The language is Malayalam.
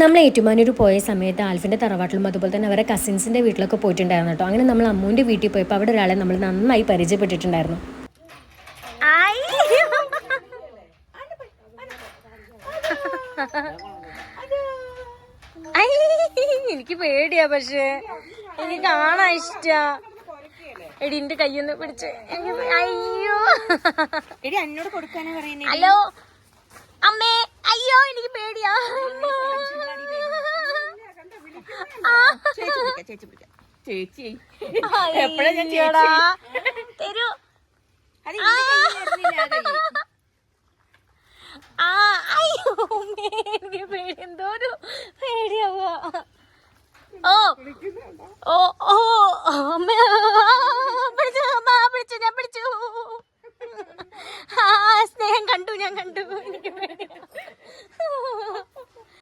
നമ്മൾ ഏറ്റുമാനൂർ പോയ സമയത്ത് ആൽഫിൻ്റെ തറവാട്ടിലും അതുപോലെ തന്നെ അവരുടെ കസിൻസിൻ്റെ വീട്ടിലൊക്കെ പോയിട്ടുണ്ടായിരുന്നു കേട്ടോ. അങ്ങനെ നമ്മൾ അമ്മൂൻ്റെ വീട്ടിൽ പോയപ്പോൾ അവിടെ ഒരാളെ നമ്മൾ നന്നായി പരിചയപ്പെട്ടിട്ടുണ്ടായിരുന്നു. എനിക്ക് പേടിയാ, പക്ഷേ എനിക്ക് കാണാൻ ഇഷ്ടാ. എടി എന്റെ കയ്യൊന്ന് പിടിച്ച്. അയ്യോ എടി എന്നോട് കൊടുക്കാനാ പറയുന്നത്. ഹലോ അമ്മേ, അയ്യോ എനിക്ക് പേടിയാ. ചേച്ചി തരൂ. അയ്യോ എനിക്ക് പേടി, എന്തോ ഒരു പേടിയാവുക. ഓ ഓ ഓ അമ്മ പിടിച്ചു, പിടിച്ചു, ഞാൻ പിടിച്ചു. സ്നേഹം കണ്ടു, ഞാൻ കണ്ടു. എനിക്ക് പേടി.